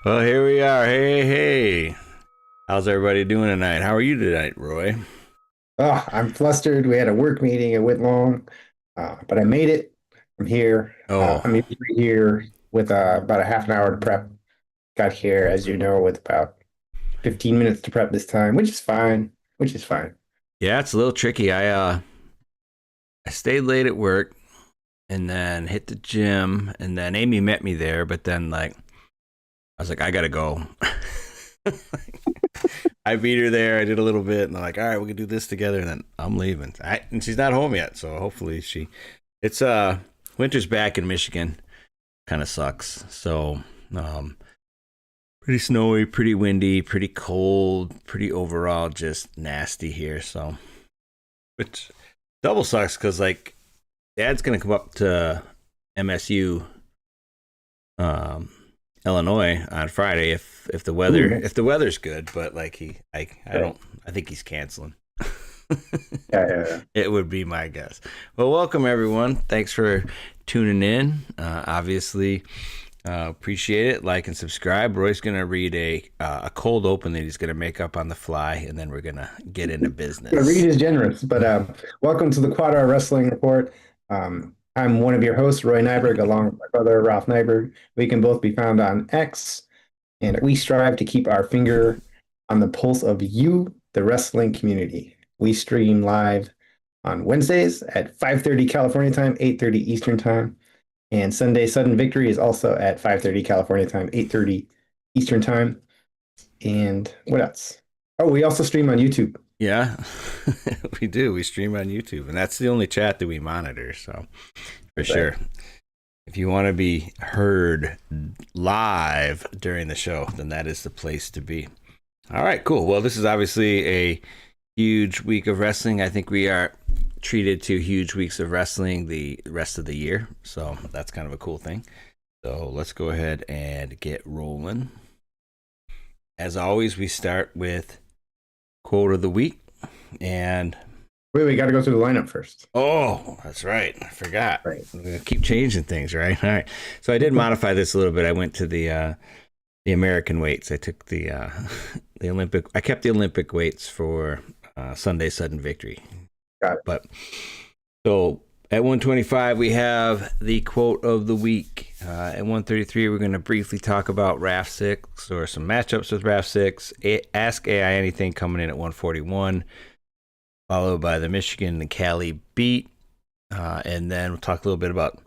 Well, here we are. Hey, hey. How's everybody doing tonight? How are you tonight, Roy? Oh, I'm flustered. We had a work meeting. It went long, but I made it. I'm here. Oh, I'm usually here with about a half an hour to prep. Got here, as you know, with about 15 minutes to prep this time, which is fine. Which is fine. yeah, it's a little tricky. I stayed late at work and then hit the gym, and then Amy met me there, but then I was like, I gotta go. I beat her there. I did a little bit, and I'm like, all right, we can do this together, and then I'm leaving. And she's not home yet, so hopefully she. It's winter's back in Michigan. Kind of sucks. So um, pretty snowy, pretty windy, pretty cold, pretty overall just nasty here. So, which double sucks because Dad's gonna come up to MSU, um, Illinois on Friday if the weather Ooh, if the weather's good. But I okay. don't I think he's canceling. Yeah, yeah, yeah. It would be my guess. Well, welcome everyone. Thanks for tuning in. Obviously, appreciate it. Like and subscribe. Roy's gonna read a cold open that he's gonna make up on the fly, and then we're gonna get into The read business. is generous, but welcome to the QuadR Wrestling Report. I'm one of your hosts, Roy Nyberg, along with my brother, Ralph Nyberg. We can both be found on X, and we strive to keep our finger on the pulse of you, the wrestling community. We stream live on Wednesdays at 5:30 California time, 8:30 Eastern time, and Sunday Sudden Victory is also at 5:30 California time, 8:30 Eastern time. And what else? Oh, we also stream on YouTube. Yeah, we do. We stream on YouTube, and that's the only chat that we monitor. So, for That's right. sure, if you want to be heard live during the show, then that is the place to be. All right, cool. Well, this is obviously a huge week of wrestling. I think we are treated to huge weeks of wrestling the rest of the year. So that's kind of a cool thing. So let's go ahead and get rolling. As always, we start with quote of the week. And Wait, we got to go through the lineup first. oh, that's right. I forgot. Right. We're gonna keep changing things, right? All right. So I did modify this a little bit. I went to the American weights. I took the the Olympic. I kept the Olympic weights for Sunday Sudden Victory. Got it. But so at 125 we have the quote of the week. At 133 we're going to briefly talk about RAF 6 or some matchups with RAF 6. Ask AI anything coming in at 141, followed by the Michigan and Cali beat, and then we'll talk a little bit about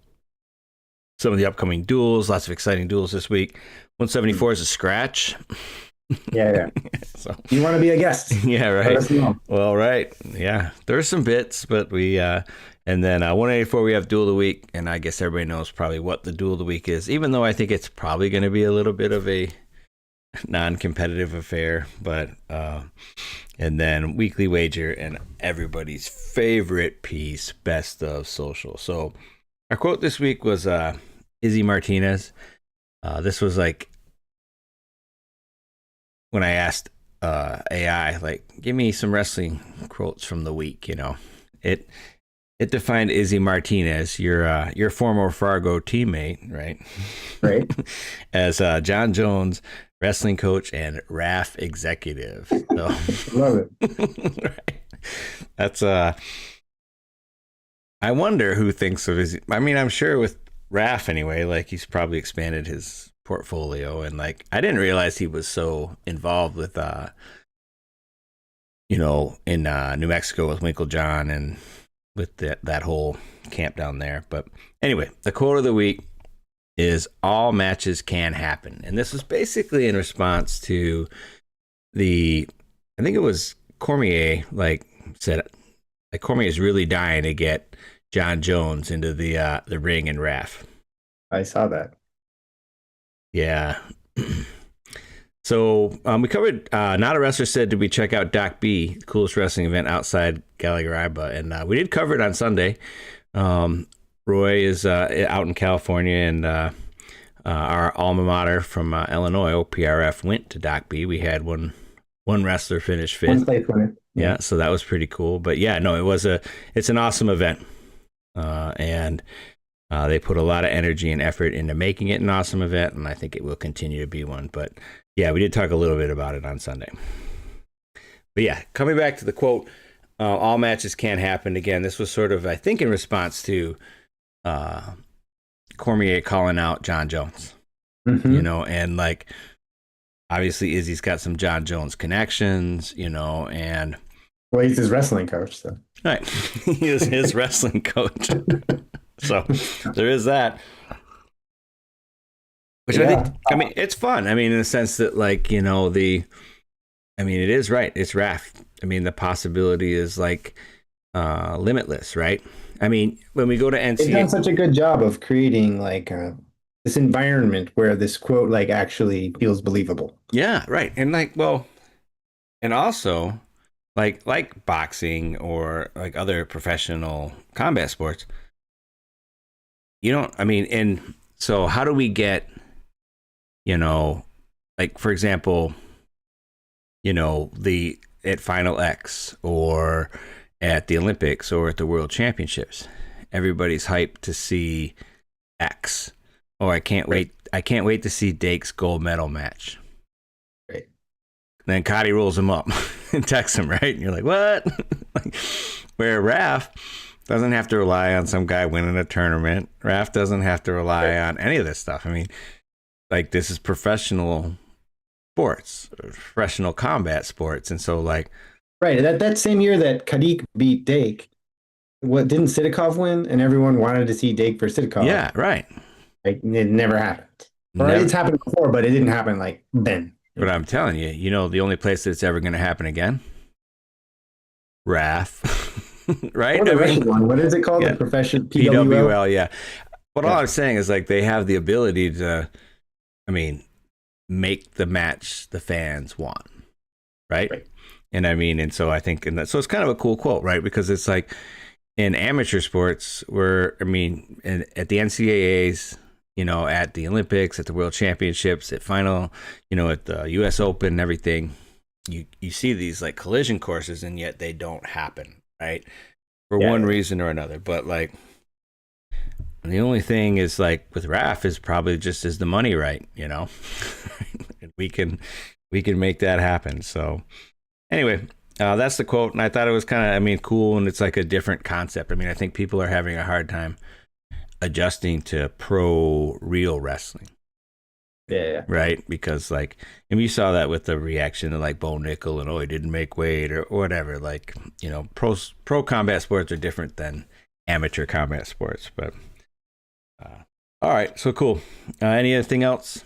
some of the upcoming duels. Lots of exciting duels this week. 174 is a scratch. Yeah, yeah. So You want to be a guest? yeah, Let right. us know. Well, right. Yeah, there's some bits, but and then 184 we have duel of the week, and I guess everybody knows probably what the duel of the week is, even though I think it's probably going to be a little bit of a non-competitive affair. But and then weekly wager and everybody's favorite piece, best of social. So our quote this week was Izzy Martinez. This was like when I asked AI, like, give me some wrestling quotes from the week. It it defined Izzy Martinez, your former Fargo teammate, right, Right. as John Jones, wrestling coach and RAF executive. So, Love it. right. That's I wonder who thinks of his. I mean, I'm sure with RAF anyway, like he's probably expanded his portfolio, and like I didn't realize he was so involved with in New Mexico with Winkle John and with that whole camp down there. But anyway, the quote of the week is all matches can happen. And this was basically in response to I think it was Cormier, like said, like Cormier is really dying to get John Jones into the ring and RAF. I saw that. Yeah. So we covered Not a Wrestler Said, did we check out Doc B, the coolest wrestling event outside Gallagher-Iba? And we did cover it on Sunday. Roy is out in California, and our alma mater from Illinois, OPRF, went to Doc B. We had one wrestler finish One fifth. place winner. Yeah. Yeah, so that was pretty cool. But yeah, no, it's an awesome event. And They put a lot of energy and effort into making it an awesome event, and I think it will continue to be one. But yeah, we did talk a little bit about it on Sunday. But yeah, coming back to the quote, all matches can happen. Again, this was sort of, I think, in response to Cormier calling out John Jones, and like, obviously Izzy's got some John Jones connections, and well, he's his wrestling coach, so right, he is his wrestling coach. So there is that. Which I think, it's fun. I mean, in the sense that, like, it is right. It's Raph. I mean, the possibility is like limitless, right? I mean, when we go to NCAA, they've done such a good job of creating like this environment where this quote like actually feels believable. Yeah, right. And like, well, and also like boxing or like other professional combat sports, and so how do we get, like, for example, at Final X or at the Olympics or at the World Championships, everybody's hyped to see X. Oh, I can't wait to see Dake's gold medal match. Right. Then Cotty rolls him up and texts him, right? And you're like, what? Where Raph doesn't have to rely on some guy winning a tournament. Raph doesn't have to rely on any of this stuff. I mean, like, this is professional sports, professional combat sports. And so, like, right, that same year that Kadik beat Dake, what didn't Sidikov win? And everyone wanted to see Dake for Sidikov. Yeah, right. Like, it never happened. Or it's happened before, but it didn't happen like then. But I'm telling you, the only place that's ever going to happen again, Raph. Right? What is it called? Yeah. The profession PWL, yeah. But all I'm saying is, like, they have the ability to, make the match the fans want, right? And so I think, so it's kind of a cool quote, right? Because it's like, in amateur sports, at the NCAAs, at the Olympics, at the World Championships, at final, at the U.S. Open and everything, you see these like collision courses, and yet they don't happen, right? For one reason or another. But like, the only thing is, like, with Raph is probably just, is the money right, and we can make that happen. So anyway, that's the quote, and I thought it was kind of, cool, and it's like a different concept. I think people are having a hard time adjusting to pro real wrestling. Yeah. Right? Because, like, and we saw that with the reaction to, like, Bo Nickel and, he didn't make weight or whatever. Like, pro combat sports are different than amateur combat sports. But all right, so cool. Anything else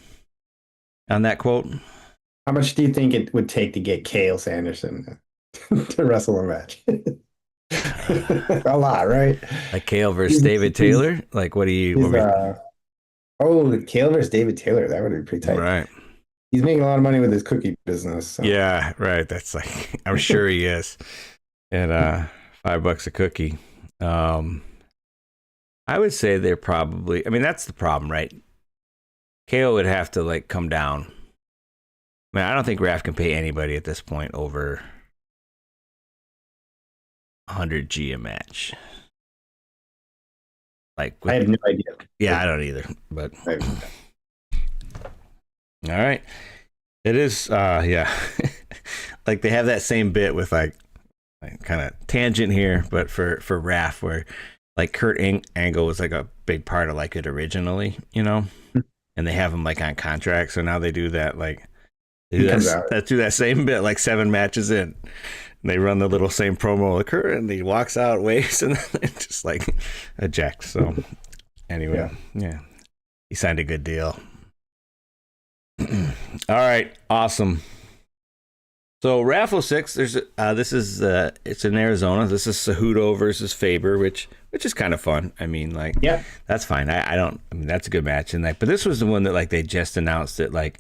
on that quote? How much do you think it would take to get Cael Sanderson to wrestle a match? A lot, right? Like Cael versus David Taylor? Like, what do you... Cael versus David Taylor. That would be pretty tight. Right. He's making a lot of money with his cookie business. So. Yeah, right. That's like... I'm sure he is. And $5 a cookie. I would say they're probably... that's the problem, right? Cael would have to, like, come down. I don't think Raph can pay anybody at this point over $100G a match. Like, I have no idea. Yeah, I don't either. But all right, it is. Yeah, like they have that same bit with like kind of tangent here, but for Raph, where like Kurt Angle was like a big part of like it originally, and they have him like on contract, so now they do that like. Do that same bit like 7 matches in. And they run the little same promo with Kurt, and he walks out, waves, and then just like ejects. So anyway, yeah. He signed a good deal. All right, awesome. So Raffle 6, there's it's in Arizona. This is Cejudo versus Faber, which is kind of fun. That's fine. That's a good match. And like, but this was the one that like they just announced it like.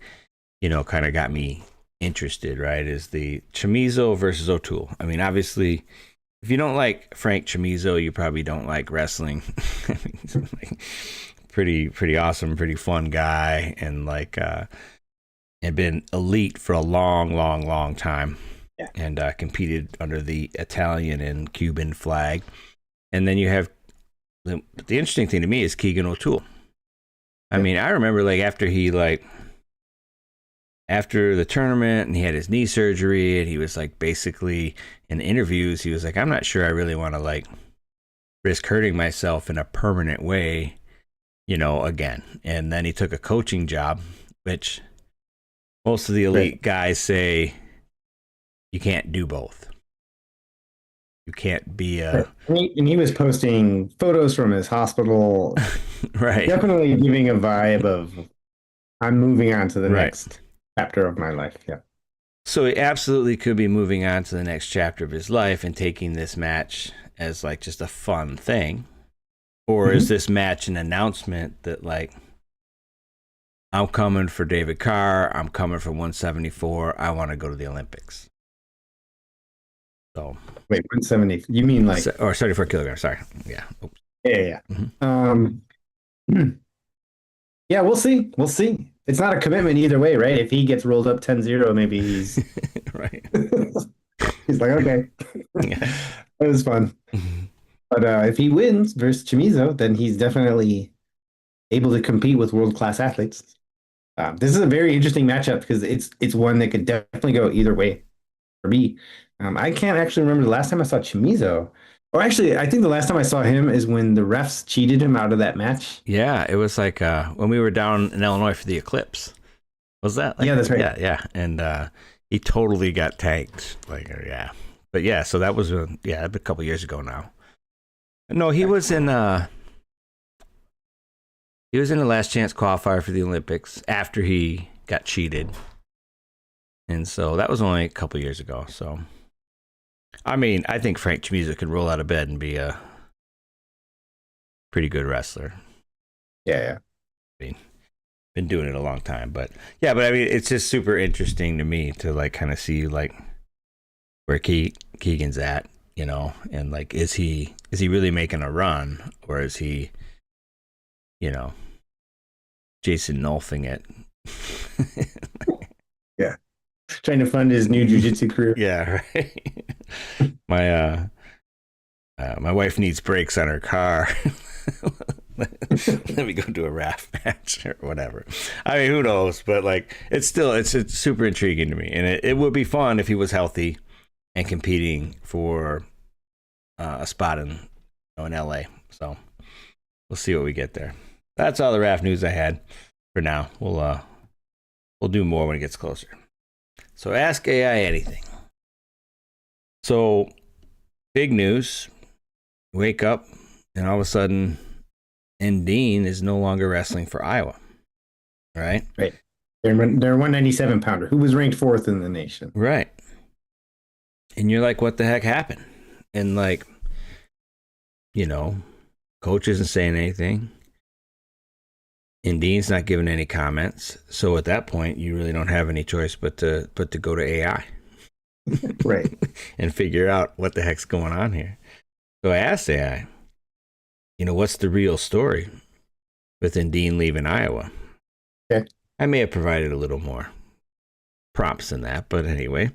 Kind of got me interested, right? Is the Chamizo versus O'Toole. Obviously, if you don't like Frank Chamizo, you probably don't like wrestling. He's like pretty awesome, pretty fun guy, and like had been elite for a long time, and competed under the Italian and Cuban flag. And then you have But the interesting thing to me is Keegan O'Toole. I mean, I remember like after the tournament and he had his knee surgery and he was like basically in interviews he was like, I'm not sure I really want to like risk hurting myself in a permanent way, again. And then he took a coaching job, which most of the elite guys say you can't do both. You can't be a And he was posting photos from his hospital, right. definitely giving a vibe of I'm moving on to the Right. next chapter of my life. Yeah. So he absolutely could be moving on to the next chapter of his life and taking this match as like just a fun thing. Or is this match an announcement that like, I'm coming for David Carr, I'm coming for 174, I want to go to the Olympics. So wait, 170. You mean like or 34 kilograms, sorry. Yeah. Oops. Yeah. Yeah, we'll see. We'll see. It's not a commitment either way, right? If he gets rolled up 10-0, maybe he's right. He's like, okay. Yeah. It was fun. But if he wins versus Chimizo, then he's definitely able to compete with world-class athletes. This is a very interesting matchup because it's one that could definitely go either way for me. I can't actually remember the last time I saw Chimizo. Or actually, I think the last time I saw him is when the refs cheated him out of that match. Yeah, it was like when we were down in Illinois for the Eclipse. Was that? Like, yeah, that's right. Yeah. And he totally got tanked. Like, yeah. But yeah, so that was a couple years ago now. No, he was in the last chance qualifier for the Olympics after he got cheated. And so that was only a couple years ago. So, I mean, I think Frank Chimizo could roll out of bed and be a pretty good wrestler. Yeah. I mean, been doing it a long time, but I mean, it's just super interesting to me to like kind of see like where Keegan's at, and like, is he really making a run, or is he, Jason Nolfing it? Yeah. Trying to fund his new jiu-jitsu career. Yeah, right. My wife needs brakes on her car. Let me go do a raft match or whatever. I mean, who knows? But like, it's super intriguing to me, and it would be fun if he was healthy and competing for a spot in LA. So we'll see what we get there. That's all the raft news I had for now. We'll do more when it gets closer. So ask AI anything. So big news. Wake up and all of a sudden, Dean is no longer wrestling for Iowa. Right? Right. They're 197 pounder who was ranked 4th in the nation. Right. And you're like, what the heck happened? And like, coach isn't saying anything. And Dean's not giving any comments. So at that point, you really don't have any choice but to go to AI. Right. And figure out what the heck's going on here. So I asked AI, what's the real story with Dean leaving Iowa? Okay. I may have provided a little more prompts than that, but anyway.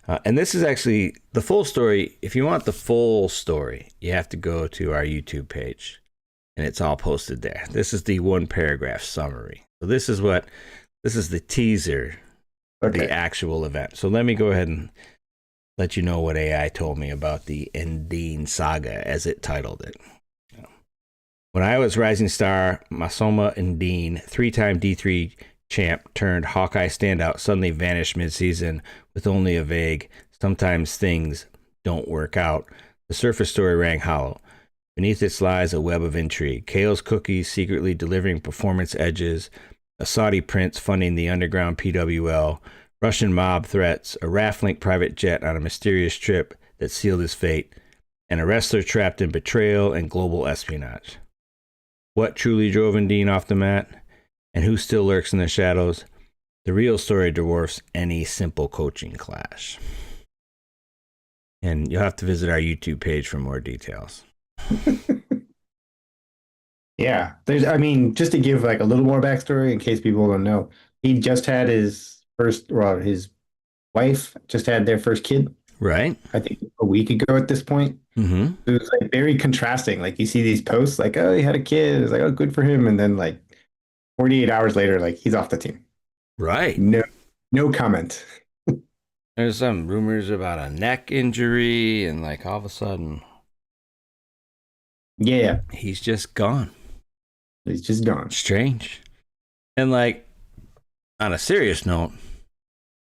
And this is actually the full story. If you want the full story, you have to go to our YouTube page, and it's all posted there. This is the 1-paragraph summary. So this is the teaser of the actual event. So let me go ahead and let you know what AI told me about the Dean saga, as it titled it. When Iowa's rising star Masoma Dean, 3-time D3 champ turned Hawkeye standout, suddenly vanished midseason with only a vague, sometimes things don't work out, the surface story rang hollow. Beneath it lies a web of intrigue. Kale's Cookies secretly delivering performance edges, a Saudi prince funding the underground PWL, Russian mob threats, a Raflink private jet on a mysterious trip that sealed his fate, and a wrestler trapped in betrayal and global espionage. What truly drove Dean off the mat, and who still lurks in the shadows? The real story dwarfs any simple coaching clash. And you'll have to visit our YouTube page for more details. Yeah, just to give like a little more backstory in case people don't know, he just had his wife just had their first kid. Right. I think a week ago at this point. Mm-hmm. It was like very contrasting. Like you see these posts like, oh, he had a kid. It's like, oh, good for him. And then like 48 hours later, like he's off the team. Right. No, no comment. There's some rumors about a neck injury, and like all of a sudden, Yeah, he's just gone. he's just gone. Strange. And like on a serious note,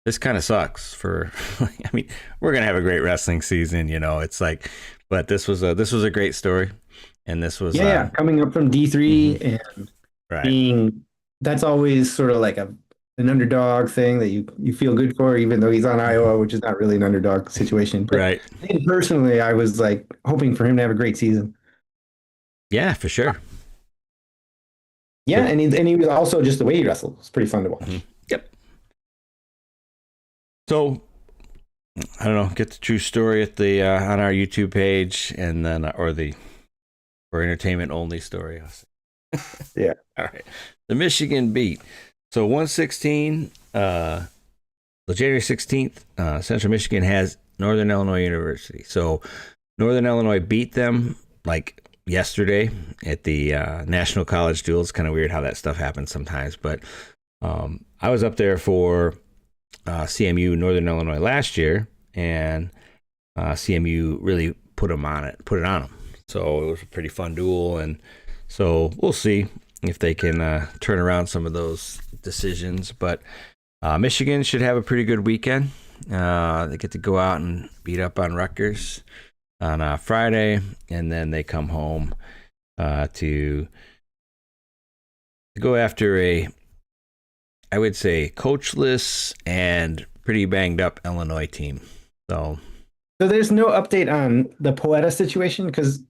this kind of sucks for I mean, we're going to have a great wrestling season, you know. It's like but this was a great story, and this was Yeah, coming up from D3 mhm, and right. being that's always sort of like an underdog thing that you feel good for, even though he's on Iowa, which is not really an underdog situation. But Right. me personally, I was like hoping for him to have a great season. Yeah, for sure. Yeah, So and he was also just the way he wrestled was pretty fun to mhm. watch. Yep. So I don't know, get the true story at the on our YouTube page, and then or the for entertainment only story. Yeah. All right. The Michigan beat. So 116, the January 16th, Central Michigan has Northern Illinois University. So Northern Illinois beat them like yesterday at the National College Duels. Kind of weird how that stuff happens sometimes. But I was up there for CMU Northern Illinois last year, and CMU really put it on them. So it was a pretty fun duel, and so we'll see if they can turn around some of those decisions. But Michigan should have a pretty good weekend. They get to go out and beat up on Rutgers on Friday, and then they come home to go after I would say, coachless and pretty banged up Illinois team. So So there's no update on the Poeta situation because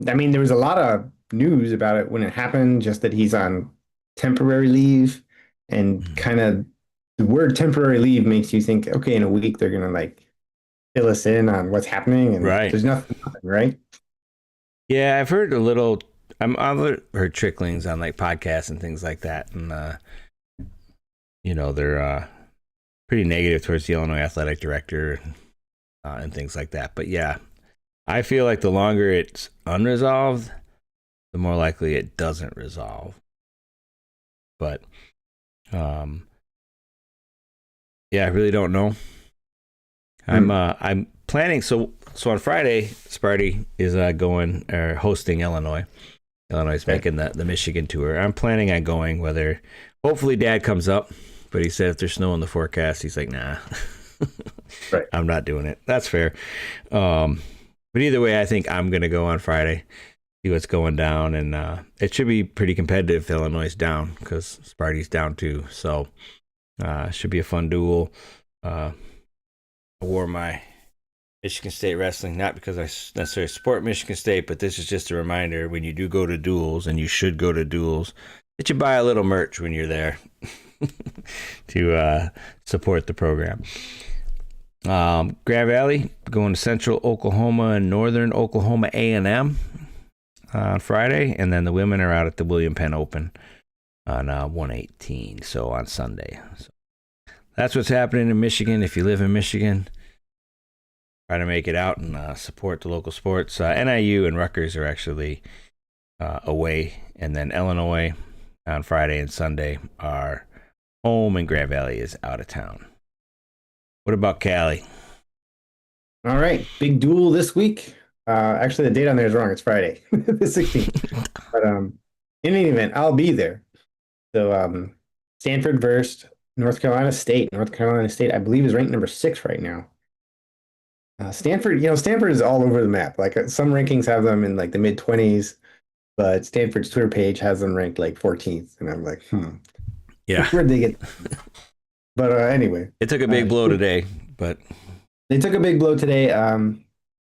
I mean there was a lot of news about it when it happened, just that he's on temporary leave and kind of the word temporary leave makes you think, okay, in a week they're gonna like fill us in on what's happening, and right, there's nothing, right? yeah, I've heard a little. I've heard tricklings on like podcasts and things like that, and they're pretty negative towards the Illinois athletic director and things like that. But yeah, I feel like the longer it's unresolved, the more likely it doesn't resolve. But yeah, I really don't know. I'm planning. So on Friday, Sparty is going or hosting Illinois. Illinois is Okay. making the Michigan tour. I'm planning on going. Whether hopefully Dad comes up, but he said if there's snow in the forecast, he's like, nah, Right. I'm not doing it. That's fair. But either way, I think I'm gonna go on Friday, see what's going down, and it should be pretty competitive if Illinois is down because Sparty's down too. So should be a fun duel. I wore my Michigan State wrestling, not because I necessarily support Michigan State, but this is just a reminder when you do go to duels, and you should go to duels, that you buy a little merch when you're there to support the program. Grand Valley going to Central Oklahoma and Northern Oklahoma A&M on Friday, and then the women are out at the William Penn Open on 118, so on Sunday. So that's what's happening in Michigan. If you live in Michigan, try to make it out and support the local sports. NIU and Rutgers are actually away, and then Illinois on Friday and Sunday are home, and Grand Valley is out of town. What about Cali? All right, big duel this week. Actually, the date on there is wrong. It's Friday, the 16th. But in any event, I'll be there. So Stanford versus North Carolina State. North Carolina State, I believe, is ranked number 6 right now. Stanford, Stanford is all over the map. Like some rankings have them in like the mid 20s, but Stanford's Twitter page has them ranked like 14th, and I'm like, Yeah, where'd they get? But anyway, it took a big blow today, but they took a big blow today.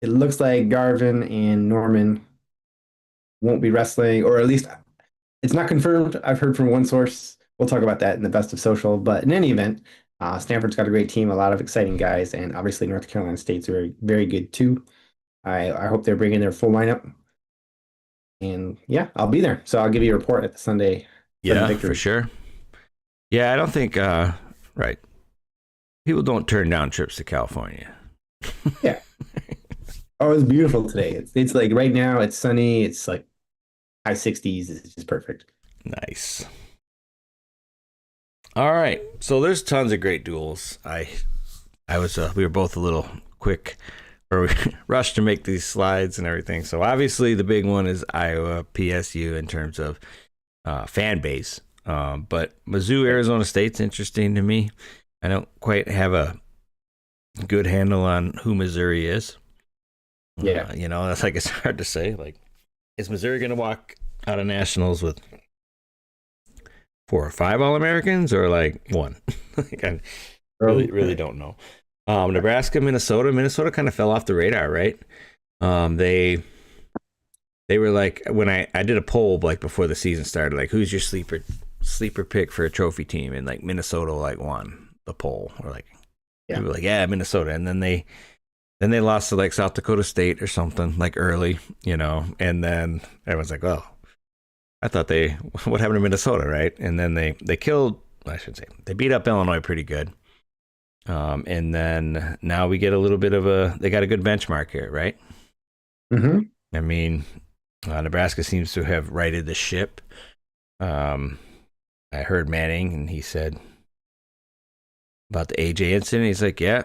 It looks like Garvin and Norman won't be wrestling, or at least it's not confirmed. I've heard from one source. We'll talk about that in the best of social. But in any event, Stanford's got a great team, a lot of exciting guys, and obviously North Carolina State's very, very good too. I hope they're bringing their full lineup. And yeah, I'll be there. So I'll give you a report at the Sunday yeah, victory. for sure. Yeah, I don't think right. People don't turn down trips to California. Yeah. Oh, it's beautiful today. It's like right now it's sunny. It's like high 60s. It's just perfect. Nice. All right. So there's tons of great duels. I was we were both a little quick or we rushed to make these slides and everything. So obviously the big one is Iowa PSU in terms of fan base. But Mizzou Arizona State's interesting to me. I don't quite have a good handle on who Missouri is. Yeah. That's like it's hard to say. Like, is Missouri going to walk out of nationals with 4 or 5 All-Americans or like one? Like, I really don't know. Nebraska, Minnesota kind of fell off the radar, right? They were like, when I did a poll like before the season started, like who's your sleeper pick for a trophy team, and like Minnesota like won the poll, or like Yeah. we were like, yeah, Minnesota, and then they lost to like South Dakota State or something like early, and then everyone's like, oh, I thought what happened to Minnesota, right? And then they killed, I should say, they beat up Illinois pretty good. And then now we get a little bit of they got a good benchmark here, right? Mm-hmm. I mean, Nebraska seems to have righted the ship. I heard Manning, and he said about the AJ incident. He's like, yeah,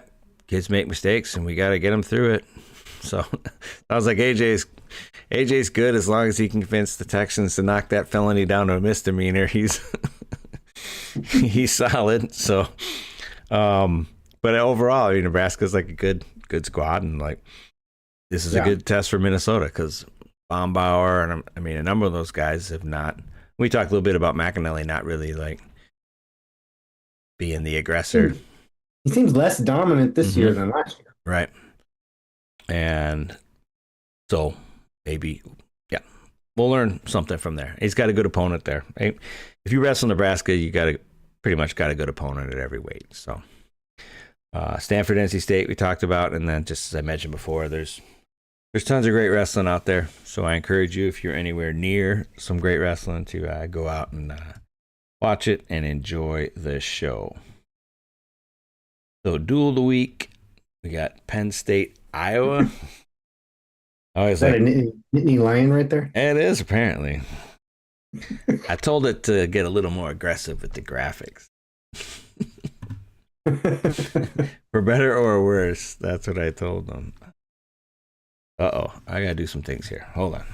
kids make mistakes, and we got to get them through it. So I was like, AJ's good as long as he can convince the Texans to knock that felony down to a misdemeanor. He's he's solid. So, but overall, Nebraska's like a good squad, and like this is a good test for Minnesota because Bombauer and a number of those guys have not. We talked a little bit about McAnally not really like being the aggressor. He seems less dominant this year than last year. Right. And so maybe, yeah, we'll learn something from there. He's got a good opponent there. Right? If you wrestle Nebraska, you pretty much got a good opponent at every weight. So Stanford, NC State, we talked about, and then just as I mentioned before, there's tons of great wrestling out there. So I encourage you, if you're anywhere near some great wrestling, to go out and watch it and enjoy the show. So duel of the week, we got Penn State, Iowa. Is that a Nittany Lion right there? It is, apparently. I told it to get a little more aggressive with the graphics. For better or worse, that's what I told them. Uh-oh, I gotta do some things here. Hold on.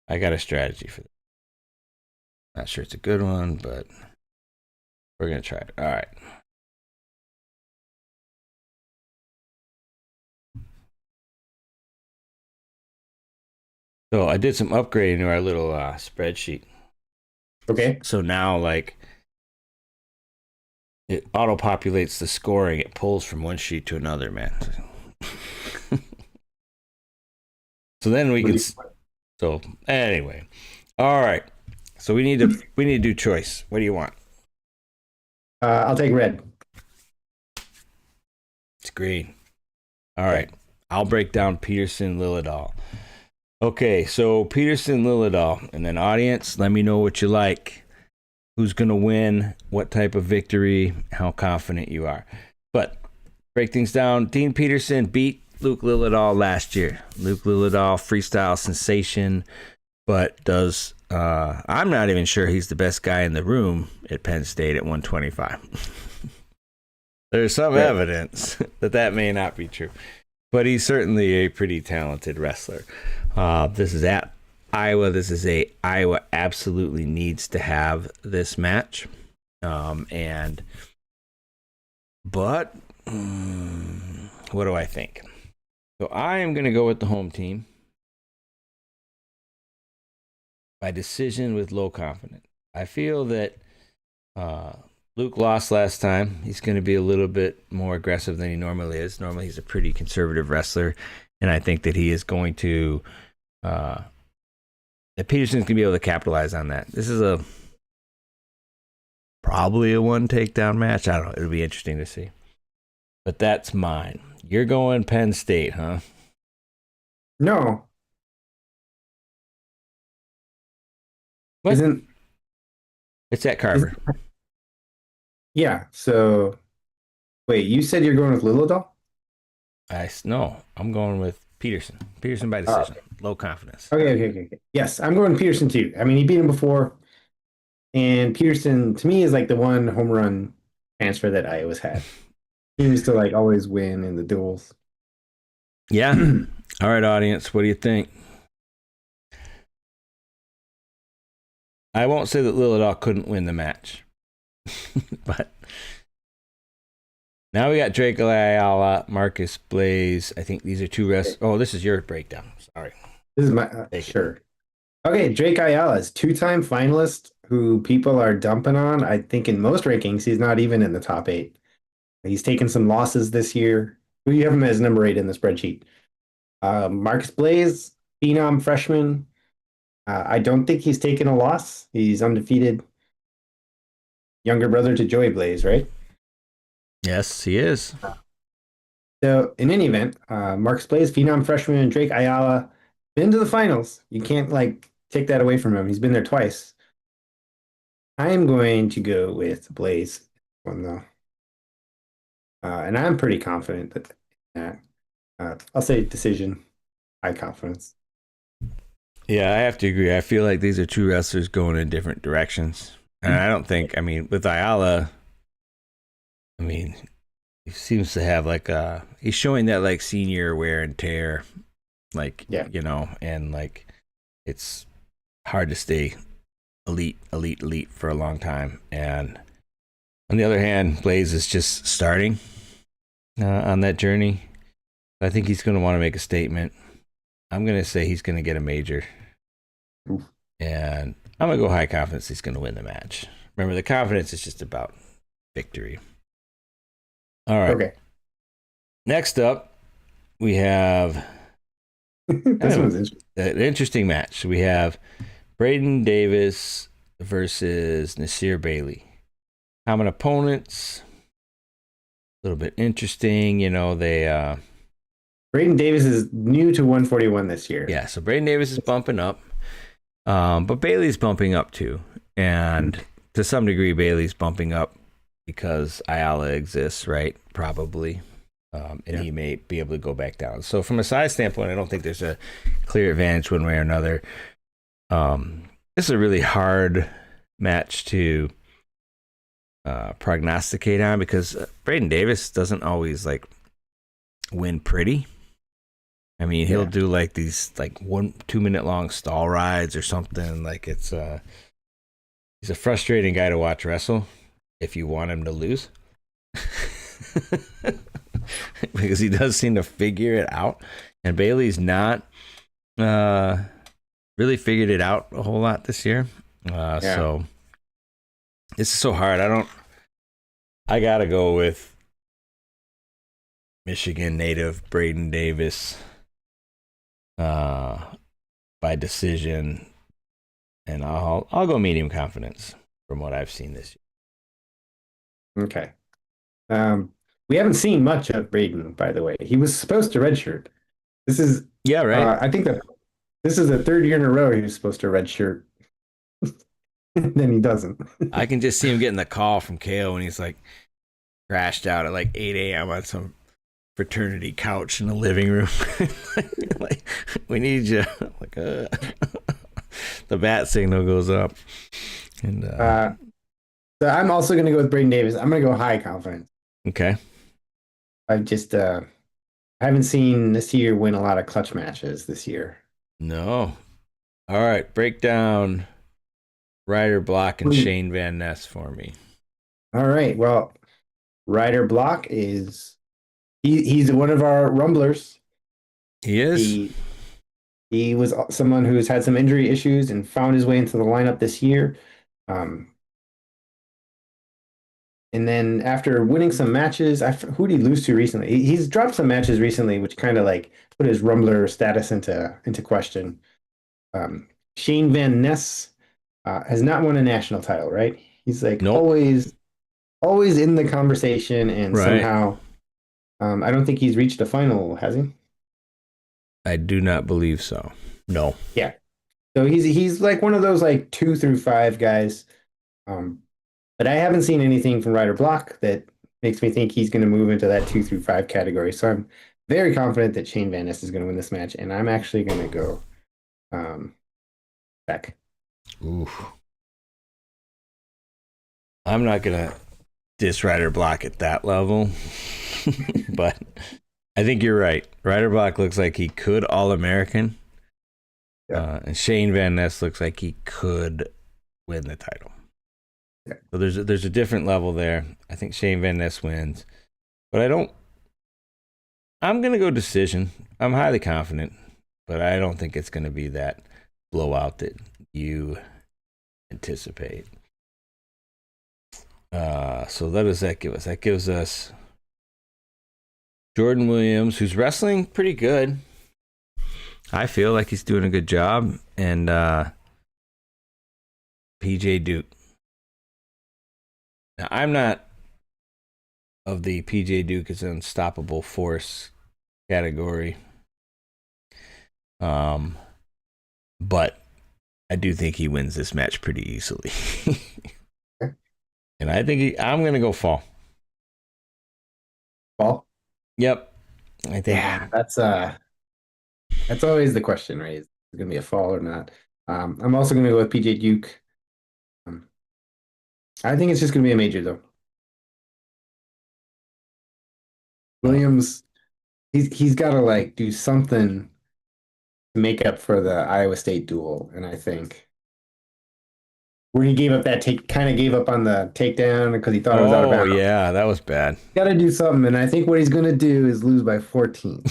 I got a strategy for this. Not sure it's a good one, but we're gonna try it. All right. So I did some upgrading to our little spreadsheet. Okay. So now, like, it auto-populates the scoring. It pulls from one sheet to another, man. So then we can. So anyway, all right. So we need to do choice. What do you want? I'll take red. It's green. All right. I'll break down Peterson Lillidahl. Okay, so Peterson Lillidahl, and then audience, let me know what you like. Who's gonna win? What type of victory? How confident you are? But break things down. Dean Peterson beat Luke Lillidahl last year. Luke Lillidahl, freestyle sensation, but I'm not even sure he's the best guy in the room at Penn State at 125. There's some evidence that may not be true, but he's certainly a pretty talented wrestler. This is at Iowa. This is Iowa absolutely needs to have this match. But what do I think? So I am going to go with the home team by decision with low confidence. I feel that Luke lost last time. He's going to be a little bit more aggressive than he normally is. Normally he's a pretty conservative wrestler, and I think that he is going to that Peterson's going to be able to capitalize on that. This is probably a one takedown match. I don't know. It'll be interesting to see. But that's mine. You're going Penn State, huh? No. What? It's at Carver. Yeah. So, wait, you said you're going with Lillidahl? No, I'm going with Peterson. Peterson by Uh, decision. Low confidence. okay. Yes, I'm going Peterson too. I mean, he beat him before, and Peterson to me is like the one home run transfer that I always had. Seems to like always win in the duels. Yeah. All right, audience. What do you think? I won't say that Lillidaw couldn't win the match, but now we got Drake Ayala, Marcus Blaze. I think these are two rests. Oh, this is your breakdown. Sorry. This is my Take it. sure. Okay, Drake Ayala is two-time finalist who people are dumping on. I think in most rankings, he's not even in the top eight. He's taken some losses this year. Who you have him as number eight in the spreadsheet? Marcus Blaze, phenom freshman. I don't think he's taken a loss. He's undefeated. Younger brother to Joey Blaze, right? Yes, he is. So in any event, Marcus Blaze, phenom freshman, and Drake Ayala been to the finals. You can't like take that away from him. He's been there twice. I am going to go with Blaze one though, and I'm pretty confident that I'll say decision, high confidence. Yeah, I have to agree. I feel like these are two wrestlers going in different directions. And I don't think, I mean, with Ayala, I mean, he seems to have like he's showing that like senior wear and tear, like, Yeah. and like it's hard to stay elite for a long time. And on the other hand, Blaze is just starting on that journey. I think he's going to want to make a statement. I'm going to say he's going to get a major. Oof. And I'm going to go high confidence he's going to win the match. Remember, the confidence is just about victory. All right. Okay. Next up, we have This one's interesting. an interesting match. We have Braden Davis versus Nasir Bailey. Common opponents. A little bit interesting. They Braden Davis is new to 141 this year. yeah, so Braden Davis is bumping up. But Bailey's bumping up too. And to some degree, Bailey's bumping up because Ayala exists, right? Probably. And he may be able to go back down. So from a size standpoint, I don't think there's a clear advantage one way or another. This is a really hard match to prognosticate on because Braden Davis doesn't always like win pretty. I mean, he'll do like these like 1-2 minute long stall rides or something. Like he's a frustrating guy to watch wrestle if you want him to lose. Because he does seem to figure it out. And Bailey's not really figured it out a whole lot this year. So it's so hard. I gotta go with Michigan native Braden Davis by decision, and I'll go medium confidence from what I've seen this year. Okay. We haven't seen much of Braden, by the way. He was supposed to redshirt. This is right. I think that this is the third year in a row he was supposed to redshirt. Then he doesn't. I can just see him getting the call from KO when he's like crashed out at like 8 a.m. on some fraternity couch in the living room. like, we need you. Like, the bat signal goes up. And so I'm also going to go with Braden Davis. I'm going to go high confidence. Okay. I just haven't seen Nasir win a lot of clutch matches this year. No. All right. Break down Ryder Block and Shane Van Ness for me. All right. Well, Ryder Block is he's one of our rumblers. He is. He was someone who's had some injury issues and found his way into the lineup this year. And then after winning some matches, who did he lose to recently? He's dropped some matches recently, which kind of like put his rumbler status into question. Shane Van Ness has not won a national title, right? He's like always in the conversation, and somehow I don't think he's reached a final, has he? I do not believe so. No. Yeah. So he's like one of those like 2 through 5 guys. But I haven't seen anything from Ryder Block that makes me think he's going to move into that 2 through 5 category. So I'm very confident that Shane Van Ness is going to win this match, and I'm actually going to go Beck. Ooh. I'm not gonna diss Ryder Block at that level, but I think you're right. Ryder Block looks like he could All American, and Shane Van Ness looks like he could win the title. Yeah. So there's a different level there. I think Shane Van Ness wins, but I don't. I'm gonna go decision. I'm highly confident, but I don't think it's gonna be that blowout that you anticipate. So what does that give us? That gives us Jordan Williams, who's wrestling pretty good. I feel like he's doing a good job, and PJ Duke. Now, I'm not of the PJ Duke is an unstoppable force category, but I do think he wins this match pretty easily. And I think I'm going to go fall. Fall? Yep. I think. Yeah, that's always the question, right? Is it going to be a fall or not? I'm also going to go with PJ Duke. I think it's just going to be a major, though. Williams, he's got to like do something to make up for the Iowa State duel, and I think where he gave up that kind of gave up on the takedown because he thought it was out of Oh, bounds. yeah, that was bad. Got to do something, and I think what he's going to do is lose by 14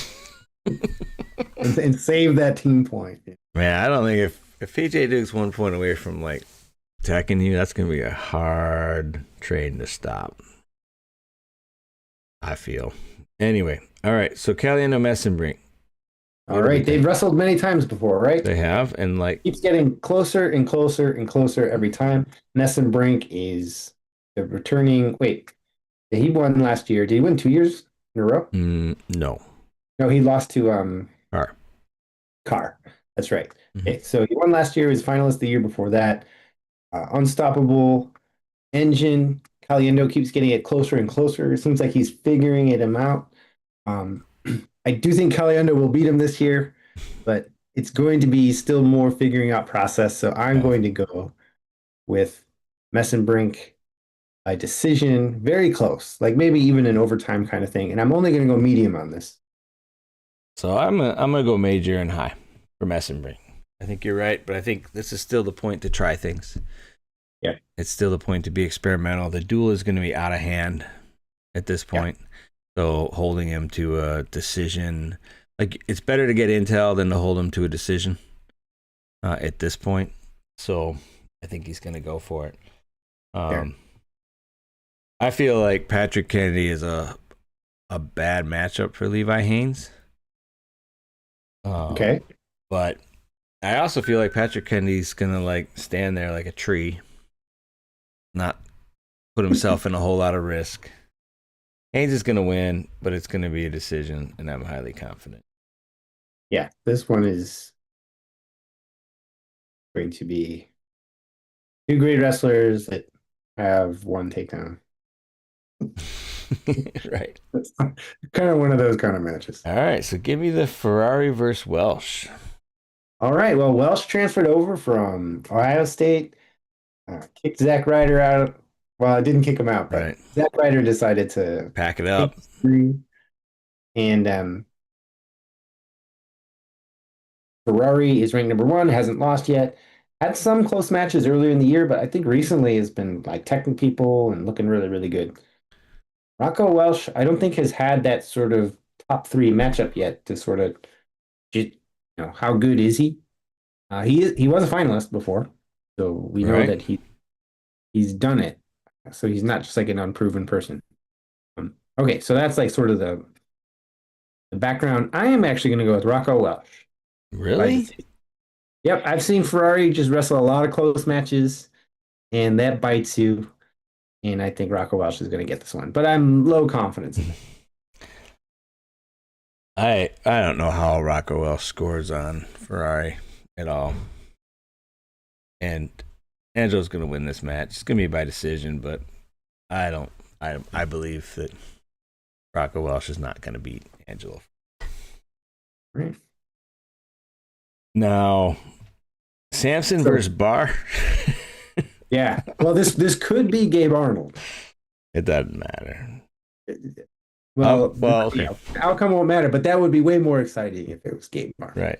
and save that team point. Man, I don't think if PJ Duke's 1 point away from like attacking you, that's going to be a hard train to stop. I feel. Anyway, all right. So Caliendo Messenbrink. All right, they've wrestled many times before, right? They have, and like keeps getting closer and closer and closer every time. Messenbrink is the returning. Wait, he won last year. Did he win 2 years in a row? No. No, he lost to Carr. Carr. That's right. Mm-hmm. Okay, so he won last year. He was finalist the year before that. Unstoppable engine. Caliendo keeps getting it closer and closer. It seems like he's figuring it out. I do think Caliendo will beat him this year, but it's going to be still more figuring out process. So I'm going to go with Messenbrink by decision, very close, like maybe even an overtime kind of thing. And I'm only going to go medium on this. So I'm gonna go major and high for Messenbrink. I think you're right, but I think this is still the point to try things. Yeah, it's still the point to be experimental. The duel is going to be out of hand at this point. Yeah. So holding him to a decision, like it's better to get intel than to hold him to a decision at this point. So I think he's going to go for it. I feel like Patrick Kennedy is a bad matchup for Levi Haynes. Okay. But I also feel like Patrick Kennedy's going to like stand there like a tree, not put himself in a whole lot of risk. Haynes is going to win, but it's going to be a decision, and I'm highly confident. Yeah, this one is going to be two great wrestlers that have one takedown. Right. It's kind of one of those kind of matches. All right, so give me the Ferrari versus Welsh. All right, well, Welsh transferred over from Ohio State, kicked Zach Ryder out. Well, I didn't kick him out, but right. Zach Ryder decided to pack it up. And Ferrari is ranked number 1, hasn't lost yet. Had some close matches earlier in the year, but I think recently has been like teching people and looking really, really good. Rocco Welsh, I don't think has had that sort of top 3 matchup yet to sort of, how good is he? He was a finalist before, so we know that he's done it. So he's not just like an unproven person. Okay, so that's like sort of the background. I am actually going to go with Rocco Welsh. Really? Yep, I've seen Ferrari just wrestle a lot of close matches, and that bites you. And I think Rocco Welsh is going to get this one, but I'm low confidence in it. I don't know how Rocco Welsh scores on Ferrari at all. And Angelo's going to win this match. It's going to be by decision, but I believe that Rocco Welsh is not going to beat Angelo. Right. Now, Samson So versus Barr. yeah. Well, this could be Gabe Arnold. It doesn't matter. Well, Well, okay. the outcome won't matter, but that would be way more exciting if it was Gabe Arnold. Right.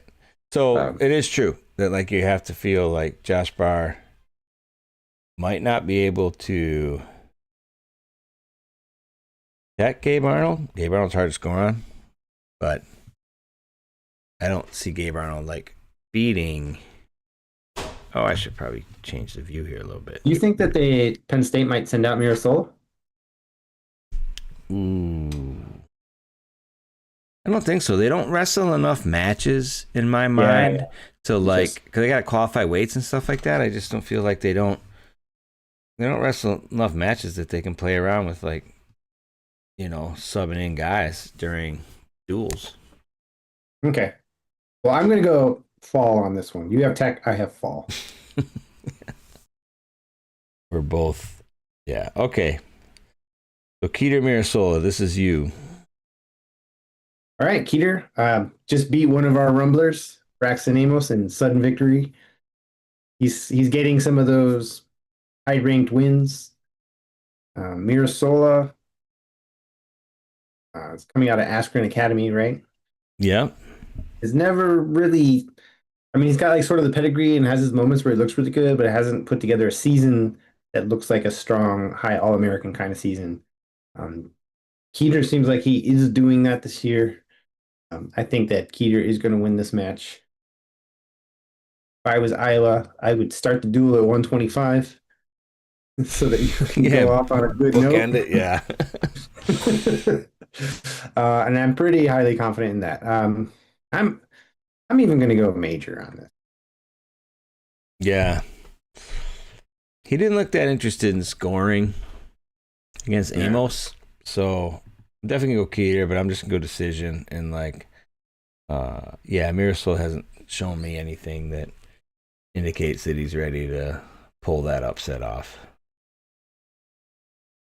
So Um, it is true that like you have to feel like Josh Barr might not be able to attack Gabe Arnold. Gabe Arnold's hard to score on, but I don't see Gabe Arnold like beating. Oh, I should probably change the view here a little bit. you think that Penn State might send out Mirasola? Ooh. I don't think so. They don't wrestle enough matches in my mind to like, because they got to qualify weights and stuff like that. I just don't feel like they don't wrestle enough matches that they can play around with, like, subbing in guys during duels. Okay. Well, I'm going to go fall on this one. You have tech, I have fall. We're both, yeah. Okay. So Keter Mirasola, this is you. All right, Keter, just beat one of our rumblers, Braxton Amos, in sudden victory. He's getting some of those high-ranked wins. Mirasola is coming out of Askren Academy, right? Yeah. Has never really. I mean, he's got like sort of the pedigree and has his moments where he looks really good, but it hasn't put together a season that looks like a strong, high All-American kind of season. Keter seems like he is doing that this year. I think that Keter is going to win this match. If I was Iowa, I would start the duel at 125 so that you can go off on a good note. Bookend it, yeah. And I'm pretty highly confident in that. I'm even going to go major on this. Yeah. He didn't look that interested in scoring against Amos. So I'm definitely going to go Keter, but I'm just going to go decision. And Mirasola hasn't shown me anything that indicates that he's ready to pull that upset off.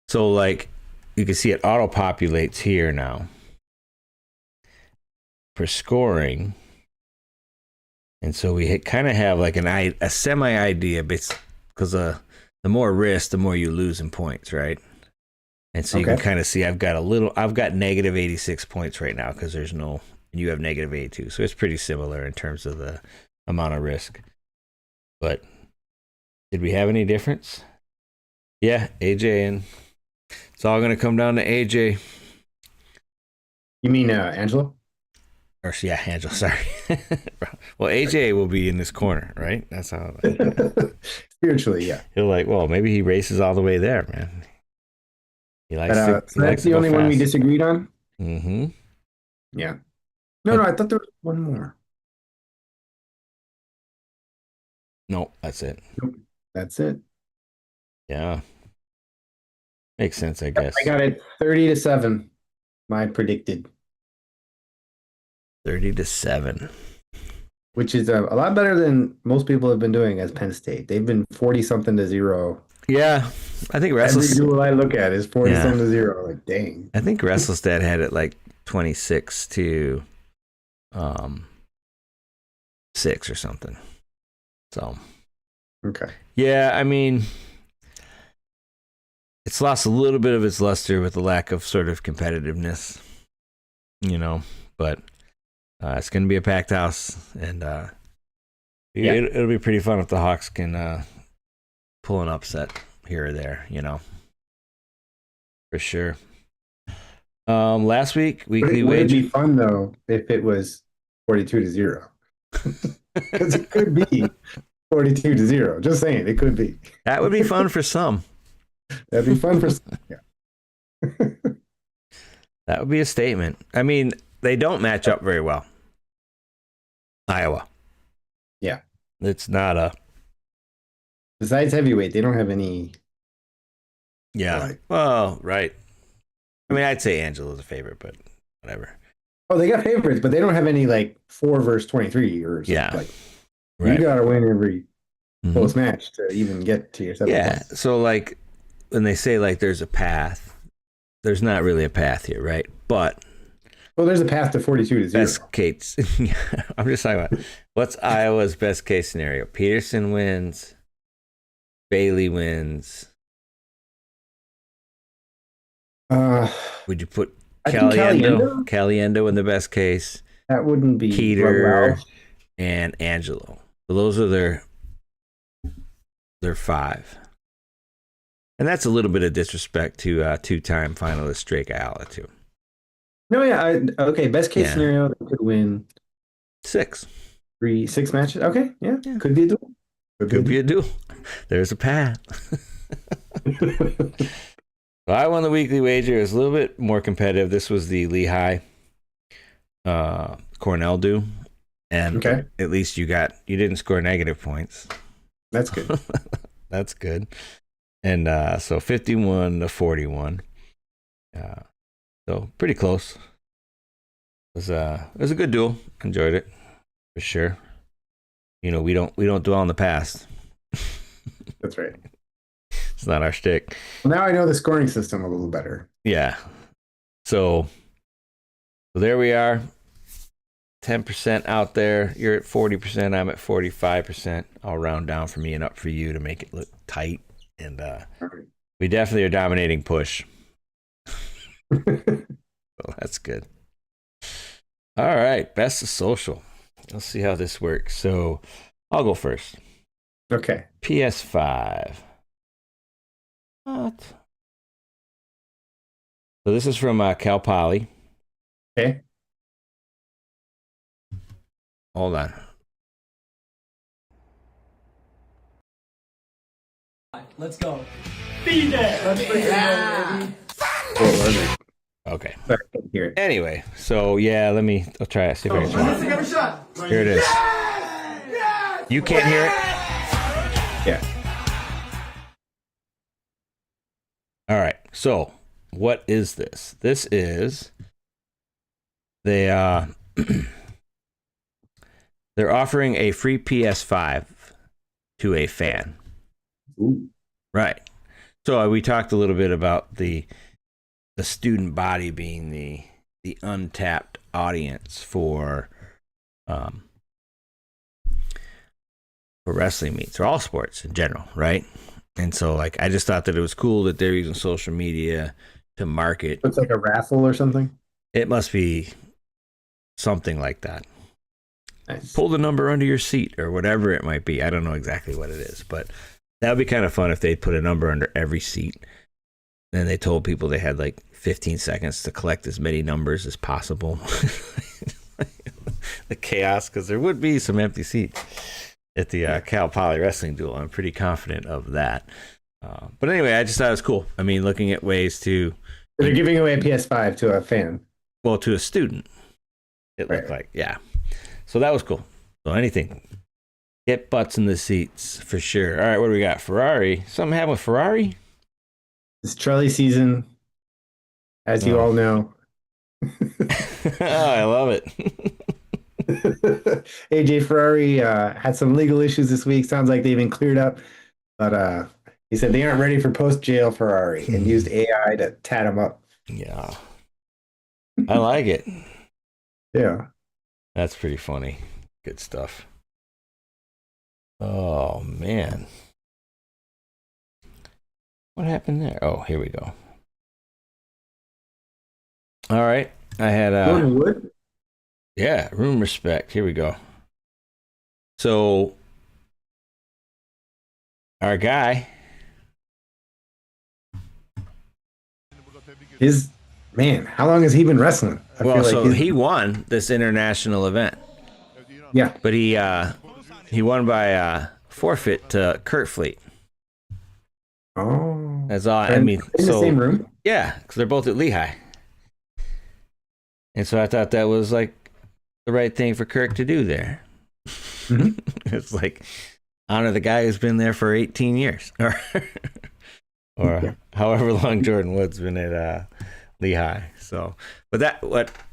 So, like, you can see it auto-populates here now for scoring. And so we kind of have like a semi-idea because the more risk, the more you lose in points, right? And so you can kind of see I've got negative 86 points right now because you have negative 82. So it's pretty similar in terms of the amount of risk. But did we have any difference? Yeah, AJ, and it's all going to come down to AJ. You mean Angelo? Or yeah, Angelo, sorry. Well, AJ will be in this corner, right? That's how. Spiritually, yeah. He'll maybe he races all the way there, man. He likes to. So that's the only one we disagreed on? Mm-hmm. Yeah. No, I thought there was one more. No, that's it. Nope, that's it. Yeah. Makes sense, I guess. I got it 30-7. My predicted. 30-7. Which is a lot better than most people have been doing as Penn State. They've been 40-something to 0. Yeah. I think Every duel I look at is 40-something to 0. Like, dang. I think WrestleStat had it like 26-6 or something. So. Okay. Yeah, I mean, it's lost a little bit of its luster with the lack of sort of competitiveness, but it's going to be a packed house, and it'll be pretty fun if the Hawks can pull an upset here or there, for sure. Last week, weekly wager. It would be fun, though, if it was 42-0. Because it could be 42-0. Just saying, it could be. That would be fun for some. That'd be fun for some. Yeah. That would be a statement. I mean, they don't match up very well. Iowa. Yeah. It's not a. Besides heavyweight, they don't have any. Yeah. Well, right. I mean, I'd say Angelo's a favorite, but whatever. Oh, they got favorites, but they don't have any like 4 versus 23 or something. Yeah. Like, right. You got to win every close match to even get to your 7 points. So like when they say like there's a path, there's not really a path here, right? But Well, there's a path to 42-0. Best case. I'm just talking about what's Iowa's best case scenario. Peterson wins. Bailey wins. Would you put Caliendo in the best case? That wouldn't be Keeter and Angelo. So those are their 5. And that's a little bit of disrespect to two-time finalist Drake Ayala too. No, yeah, okay. Best case scenario, they could win 6 matches. Okay, yeah. Could be a duel. Could be a duel. There's a path. So I won the weekly wager. It was a little bit more competitive. This was the Lehigh Cornell duel, and at least you didn't score negative points. That's good. That's good. And so 51-41. So pretty close. It was a good duel. Enjoyed it for sure. You know, we don't dwell on the past. That's right. It's not our shtick. Well, now I know the scoring system a little better. Yeah. So there we are. 10% out there. You're at 40%. I'm at 45%. I'll round down for me and up for you to make it look tight. And we definitely are dominating push. Well, that's good. All right. Best of social. Let's see how this works. So I'll go first. Okay. PS5. What? So this is from Cal Poly. Okay. Hold on. Let's go. Be there. Let's bring it. Okay. Here. Anyway, so yeah, I'll try it. See if I can try it. Have a shot. Here it is. You can't hear it? Yeah. All right. So what is this? This is they're offering a free PS5 to a fan. Ooh. Right. So we talked a little bit about the student body being the untapped audience for wrestling meets or all sports in general, right? And so like I just thought that it was cool that they're using social media to market. It's like a raffle or something. It must be something like that. Nice. Pull the number under your seat or whatever it might be. I don't know exactly what it is, but that would be kind of fun if they put a number under every seat. Then they told people they had like 15 seconds to collect as many numbers as possible. The chaos, because there would be some empty seats at the Cal Poly Wrestling Duel. I'm pretty confident of that. But anyway, I just thought it was cool. I mean, looking at ways to... They're giving away a PS5 to a fan. Well, to a student, it looked like. Yeah. So that was cool. So anything. Get butts in the seats for sure. All right, what do we got? Ferrari. Something happened with Ferrari? It's Charlie season, as you all know. Oh, I love it. AJ Ferrari had some legal issues this week. Sounds like they've been cleared up. But he said they aren't ready for post-jail Ferrari and used AI to tat him up. Yeah. I like it. Yeah. That's pretty funny. Good stuff. Oh, man. What happened there? Oh, here we go. All right. I had Wood? Yeah, room respect. Here we go. So our guy, how long has he been wrestling? He won this international event. Yeah. But he won by forfeit to Kurt Fleet. Oh. That's all. In the same room? Yeah, because they're both at Lehigh. And so I thought that was like the right thing for Kirk to do there. Mm-hmm. It's like honor the guy who's been there for 18 years or however long Jordan Wood's been at Lehigh. So, but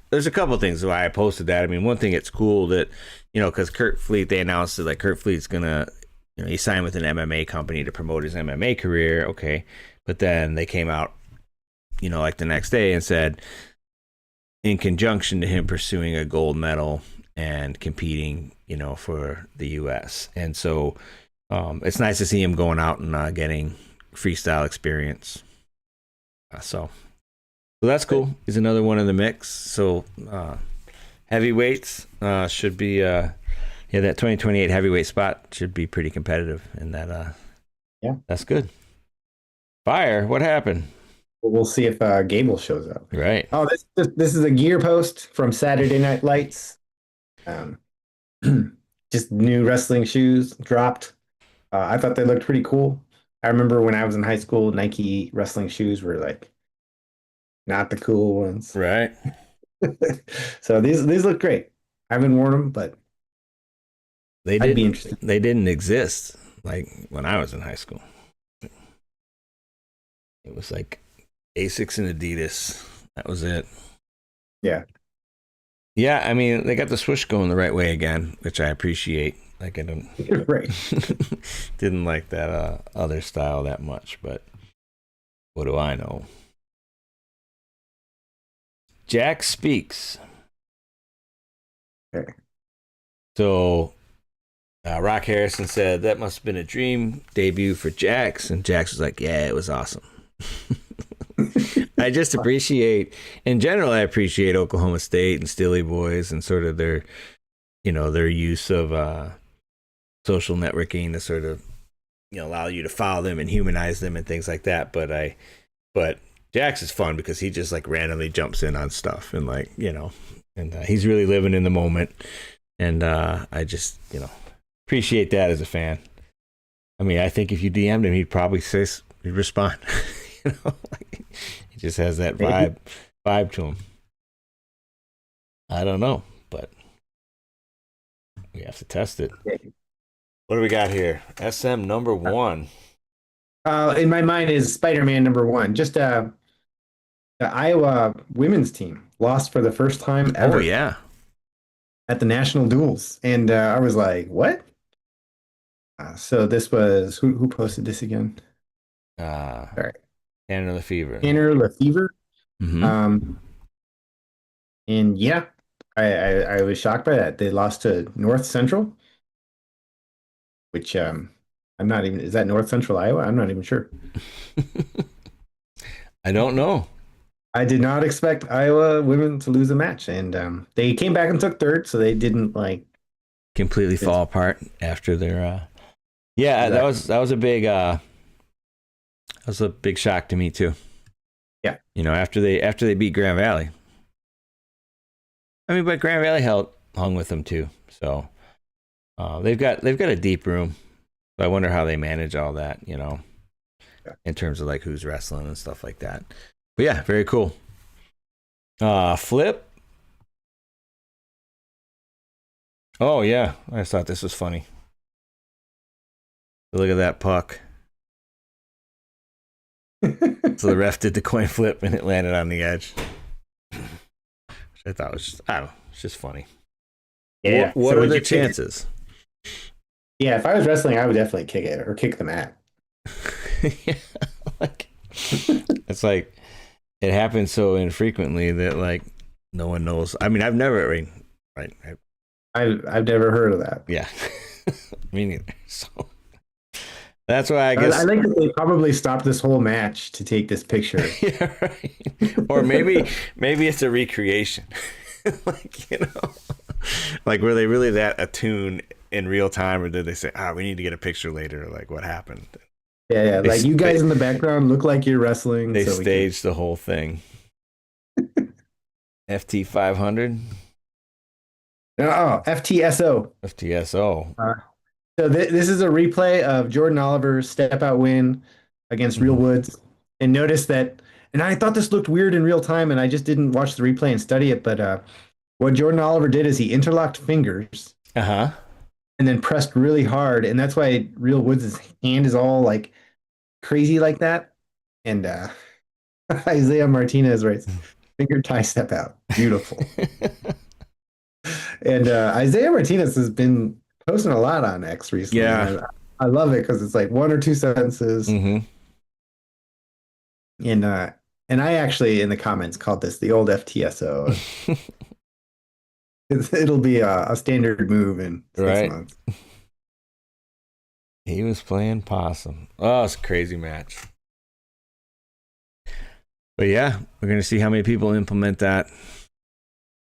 there's a couple things why I posted that. I mean, one thing, it's cool that, because Kurt Fleet, they announced that like Kurt Fleet's gonna, he signed with an MMA company to promote his MMA career. Okay. But then they came out, like the next day and said, in conjunction to him pursuing a gold medal and competing, for the U.S. And so it's nice to see him going out and getting freestyle experience. So that's cool. He's another one in the mix. So heavyweights should be, that 2028 heavyweight spot should be pretty competitive. And that's good. Fire, what happened? We'll see if Gable shows up. Right. Oh, this is a gear post from Saturday Night Lights. Just new wrestling shoes dropped. I thought they looked pretty cool. I remember when I was in high school, Nike wrestling shoes were like not the cool ones. Right. So these look great. I haven't worn them, but I'd be interested. They didn't exist like when I was in high school. It was like Asics and Adidas. That was it. Yeah. Yeah, I mean, they got the swoosh going the right way again, which I appreciate. Like, I don't Right. didn't like that other style that much, but what do I know? Jack speaks. Okay. So Rock Harrison said that must have been a dream debut for Jax, and Jax was like, "Yeah, it was awesome." I just appreciate, in general, I appreciate Oklahoma State and Stilly Boys and sort of their use of social networking to sort of, allow you to follow them and humanize them and things like that. But Jax is fun because he just like randomly jumps in on stuff and and he's really living in the moment. And I just, appreciate that as a fan. I mean, I think if you DM'd him, he'd probably he'd respond. He just has that vibe to him. I don't know, but we have to test it. What do we got here? SM number 1. In my mind is Spider-Man number 1. Just the Iowa women's team lost for the first time ever. Oh yeah, at the national duels, and I was like, "What?" So this was who posted this again? Sorry. Tanner Lefevre. Tanner Lefevre. Mm-hmm. And yeah, I was shocked by that. They lost to North Central, which I'm not even. Is that North Central Iowa? I'm not even sure. I don't know. I did not expect Iowa women to lose a match, and they came back and took third, so they didn't completely fall apart after their. Yeah, Exactly. that was a big shock to me too. Yeah, after they beat Grand Valley. I mean, but Grand Valley hung with them too. So they've got a deep room. So I wonder how they manage all that. In terms of like who's wrestling and stuff like that. But yeah, very cool. Flip. Oh yeah, I just thought this was funny. Look at that puck. So the ref did the coin flip and it landed on the edge. Which I thought was just, I don't know, it's just funny. Yeah. What are the chances? Yeah, if I was wrestling, I would definitely kick it or kick the mat. Yeah, it's like it happens so infrequently that like no one knows. I mean, I've never I've never heard of that. Yeah, me neither. So that's why I guess I like that they probably stopped this whole match to take this picture. Yeah, right. Or maybe it's a recreation. Like, like were they really that attuned in real time, or did they say, we need to get a picture later? Like, what happened? Yeah. Like you guys in the background look like you're wrestling. They staged the whole thing. FT 500. Oh, FTSO. FTSO. So this is a replay of Jordan Oliver's step out win against Real Woods. And notice that, and I thought this looked weird in real time, and I just didn't watch the replay and study it. But what Jordan Oliver did is he interlocked fingers. And then pressed really hard. And that's why Real Woods' hand is all like crazy like that. And Isaiah Martinez writes, finger tie step out. Beautiful. And Isaiah Martinez has been posting a lot on X recently. Yeah. I love it because it's like one or two sentences. Mm-hmm. And And I actually, in the comments, called this the old FTSO. It'll be a standard move in 6 Right. months. He was playing possum. Oh, it's a crazy match. But yeah, we're gonna see how many people implement that.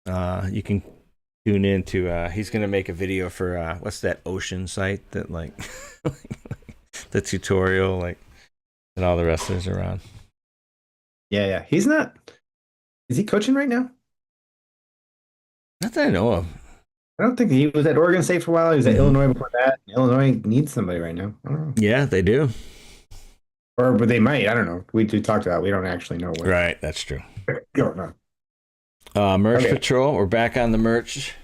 You can tune into. He's gonna make a video for what's that ocean site that like the tutorial like that all the wrestlers are on. Yeah. He's not. Is he coaching right now? Not that I know of. I don't think he was at Oregon State for a while. He was at Illinois before that. Illinois needs somebody right now. I don't know. Yeah, they do. Or but they might. I don't know. We talked about. We don't actually know what. Right, that's true. Don't know. Merch Okay. Patrol. We're back on the merch.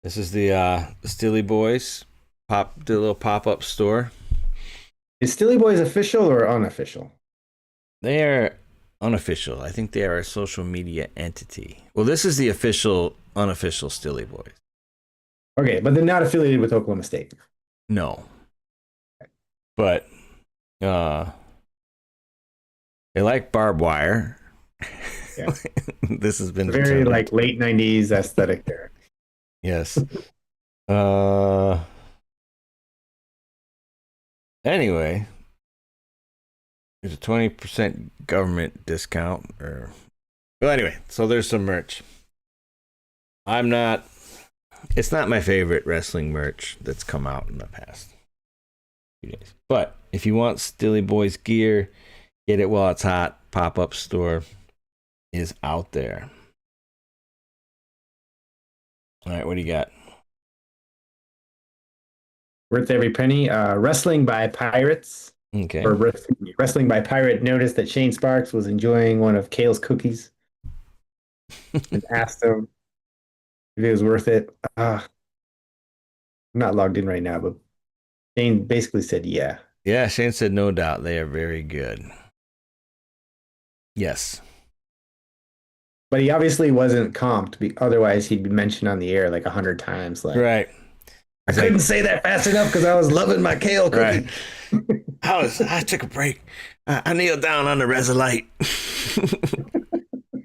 This is the Stilly Boys the little pop-up store. Is Stilly Boys official or unofficial? They are unofficial. I think they are a social media entity. Well, this is the unofficial Stilly Boys. Okay, but they're not affiliated with Oklahoma State. No. But they like barbed wire. Yeah. This has been Very determined. like late 90s aesthetic there. Yes. Anyway, there's a 20% government discount well, anyway, so there's some merch. It's not my favorite wrestling merch that's come out in the past few days. But if you want Stilly Boys gear, get it while it's hot. Pop-up store is out there. All right, what do you got? Worth every penny. Wrestling by Pirates. Okay. Or Wrestling by Pirate noticed that Shane Sparks was enjoying one of Kale's cookies and asked him if it was worth it. I'm not logged in right now, but Shane basically said yeah. Yeah, Shane said no doubt. They are very good. Yes. But he obviously wasn't comped. Otherwise, he'd be mentioned on the air like 100 times. Like, Right. I couldn't say that fast enough because I was loving my kale cookie. Right. I took a break. I kneeled down on the Resolite.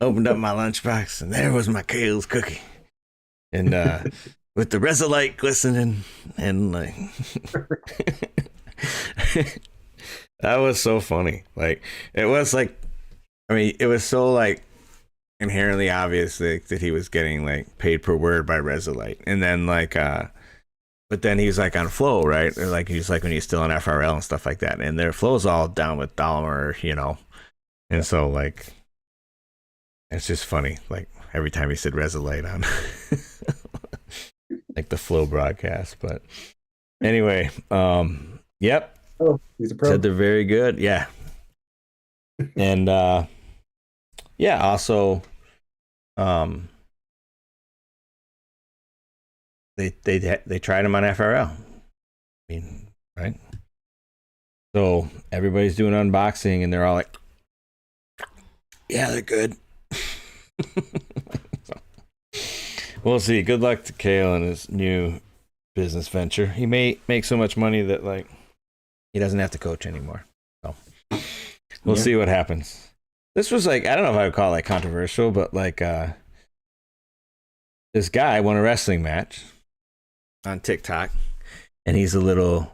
Opened up my lunchbox, and there was my Kale's cookie. And with the Resolite glistening, and like that was so funny. Like it was like, I mean, it was so like inherently obvious that he was getting like paid per word by Resolite, and then like but then he's like on Flow, right? Or like he's like when he's still on FRL and stuff like that, and their Flow's all down with Dahmer, you know, and so like it's just funny. Like every time he said Resolite on like the Flow broadcast, but anyway, yep. Oh, he's a pro. Said they're very good, yeah, and yeah, also, they tried him on FRL. I mean, right? So everybody's doing unboxing, and they're all like, "Yeah, they're good." So, we'll see. Good luck to Kale and his new business venture. He may make so much money that like he doesn't have to coach anymore. So we'll see what happens. This was like, I don't know if I would call it like controversial, but like this guy won a wrestling match on TikTok, and he's a little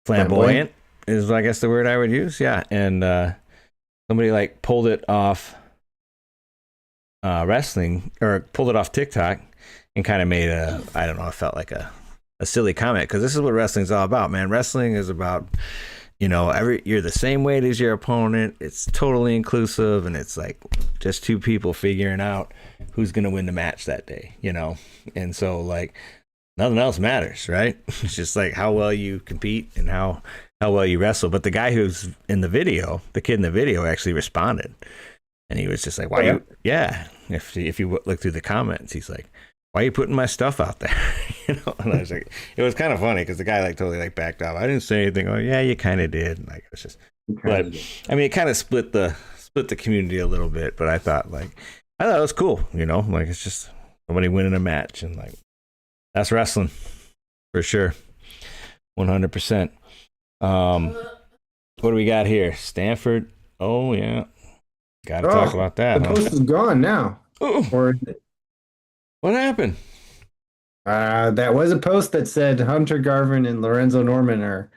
flamboyant is I guess the word I would use. Yeah. And somebody like pulled it off wrestling, or pulled it off TikTok, and kind of made I don't know, it felt like a silly comment, because this is what wrestling's all about, man. Wrestling is about, you know, you're the same weight as your opponent. It's totally inclusive, and it's like just two people figuring out who's gonna win the match that day, you know. And so like nothing else matters, right? It's just like how well you compete and how well you wrestle. But the guy who's in the video, the kid in the video, actually responded, and he was just like, "Why you?" Yeah, if you look through the comments, he's like, "Why are you putting my stuff out there?" You know, and I was like, it was kind of funny because the guy like totally like backed off. I didn't say anything. Oh yeah, you kind of did. Like it's just, but I mean, it kind of split the community a little bit. But I thought it was cool. You know, like it's just somebody winning a match, and like that's wrestling for sure, 100%. What do we got here? Stanford. Oh yeah, got to talk Oh, about the that, huh? post is gone now. Oh, Or what happened? that was a post that said Hunter Garvin and Lorenzo Norman are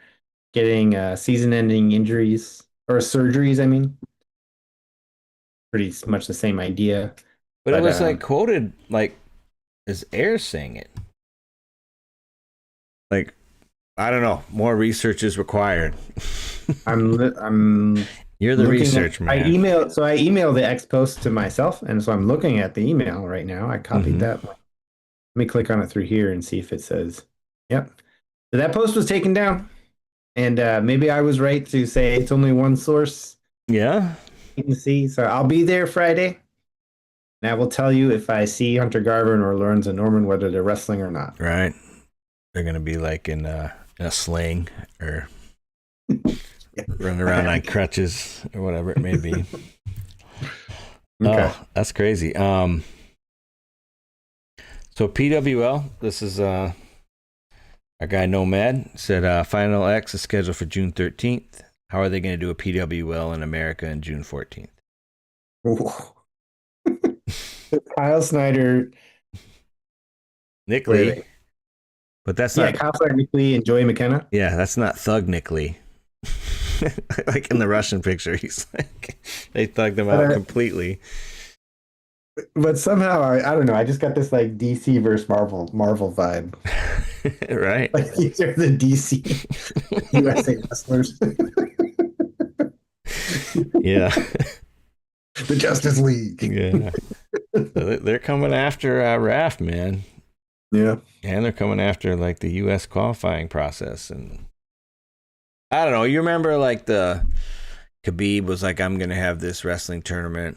getting season-ending injuries or surgeries. I mean, pretty much the same idea. But it But was like quoted like as Air saying it. Like I don't know. More research is required. I'm You're the looking research I man. emailed the X post to myself, and so I'm looking at the email right now. I copied Mm-hmm. that one. Let me click on it through here and see if it says, yep. So that post was taken down. And maybe I was right to say it's only one source Yeah. you can see. So I'll be there Friday. And I will tell you if I see Hunter Garvin or Lorenzo Norman, whether they're wrestling or not. Right. They're gonna be like in a sling or running around on crutches or whatever it may be. Okay. Oh, that's crazy. So PWL, this is our guy Nomad said Final X is scheduled for June 13th. How are they going to do a PWL in America on June 14th? Kyle Snyder. Nick Wait, Lee, but that's yeah, not. Kyle Snyder, Nick Lee, and Joey McKenna. Yeah, that's not Thug Nick Lee. Like in the Russian picture, he's like they thugged him out completely. But somehow I don't know. I just got this like DC versus Marvel vibe. Right? Like these are the DC USA wrestlers. Yeah. The Justice League. Yeah. So they're coming after Raph, man. Yeah. And they're coming after like the U.S. qualifying process, and I don't know. You remember like the Khabib was like, "I'm gonna have this wrestling tournament."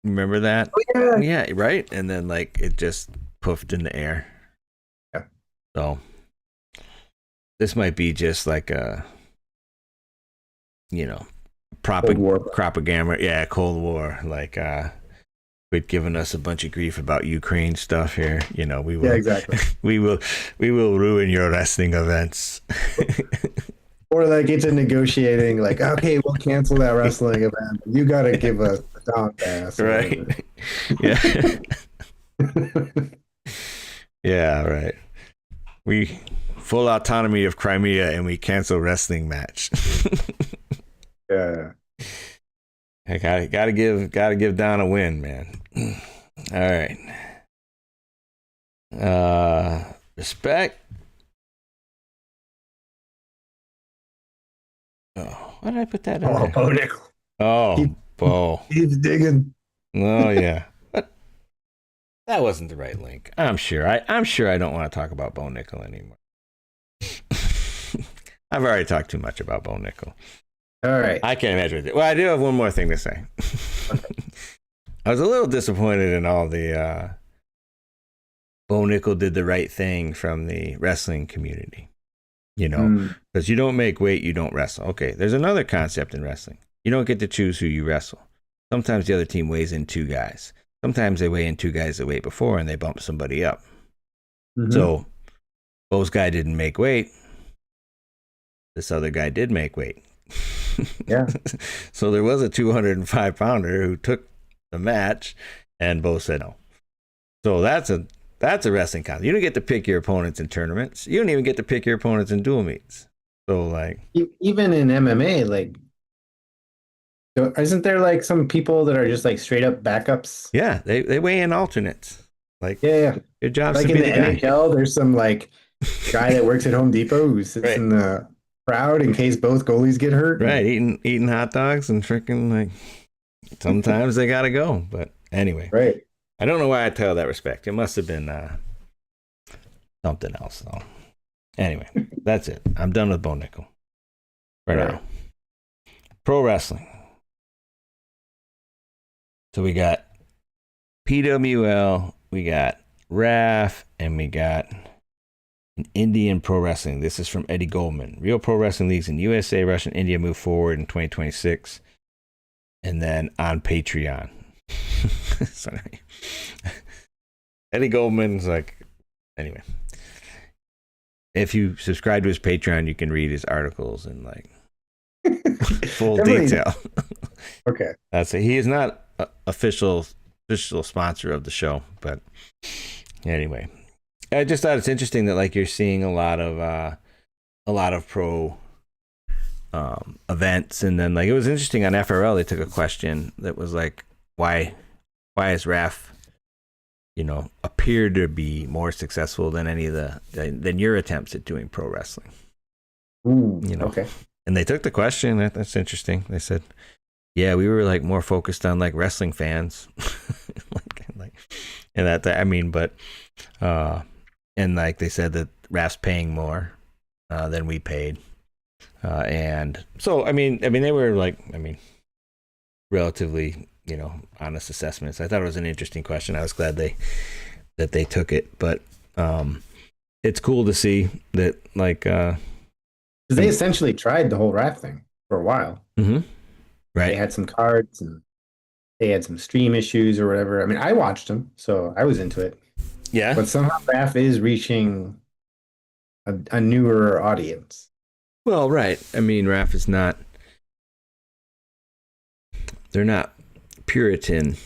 Remember that? Oh, yeah. Yeah, right. And then like it just poofed in the air. Yeah. So this might be just like a, you know, Cold War. propaganda. Yeah, Cold War. Like quit giving us a bunch of grief about Ukraine stuff here. You know, we will. Yeah, exactly. we will ruin your wrestling events. Or like it's a negotiating, like, okay, we'll cancel that wrestling event. You got to give us a dog pass. Right. Yeah. Yeah, right. We full autonomy of Crimea and we cancel wrestling match. Yeah. I gotta give Don a win, man. All right. Respect. Oh, why did I put that in Oh, there? Bo Nickel. Oh, Bo. He's digging. Oh yeah. But that wasn't the right link. I'm sure I don't want to talk about Bo Nickel anymore. I've already talked too much about Bo Nickel. All right. I can't imagine it. Well, I do have one more thing to say. I was a little disappointed in all the Bo Nickel did the right thing from the wrestling community. You know, because you don't make weight, you don't wrestle. Okay, there's another concept in wrestling. You don't get to choose who you wrestle. Sometimes the other team weighs in two guys. Sometimes they weigh in two guys that weighed before and they bump somebody up. Mm-hmm. So Bo's guy didn't make weight. This other guy did make weight. Yeah. So there was a 205 pounder who took the match and Bo said no. So that's a wrestling concept. You don't get to pick your opponents in tournaments. You don't even get to pick your opponents in dual meets. So like even in MMA, like, isn't there like some people that are just like straight up backups? Yeah, they weigh in alternates. Like Yeah. your job's Like to in be the the guy. NHL, there's some like guy that works at Home Depot who sits Right. in the crowd in case both goalies get hurt. Right, eating hot dogs and freaking like sometimes they gotta go. But anyway, Right. I don't know why I tell that respect. It must have been something else though. Anyway, that's it. I'm done with Bo Nickel for now. Pro wrestling. So we got PWL, we got RAF, and we got an Indian Pro Wrestling. This is from Eddie Goldman. Real pro wrestling leagues in USA, Russia, and India move forward in 2026. And then on Patreon. Sorry. Eddie Goldman's like, anyway. If you subscribe to his Patreon, you can read his articles and like Full Definitely- detail. Okay. That's it. He is not a official sponsor of the show, but anyway, I just thought it's interesting that like you're seeing a lot of pro events, and then like it was interesting on FRL they took a question that was like why is RAF appeared to be more successful than any of than your attempts at doing pro wrestling. Ooh, Okay. And they took the question. That's interesting. They said, yeah, we were like more focused on like wrestling fans, and and like they said that RAF's paying more than we paid, and so I mean they were like relatively honest assessments. I thought it was an interesting question. I was glad that they took it, but it's cool to see that like they essentially tried the whole RAF thing for a while. Mm-hmm. Right. They had some cards and they had some stream issues or whatever. I mean, I watched them, so I was into it. Yeah. But somehow RAF is reaching a newer audience. Well, right. I mean, RAF is not. They're not Puritan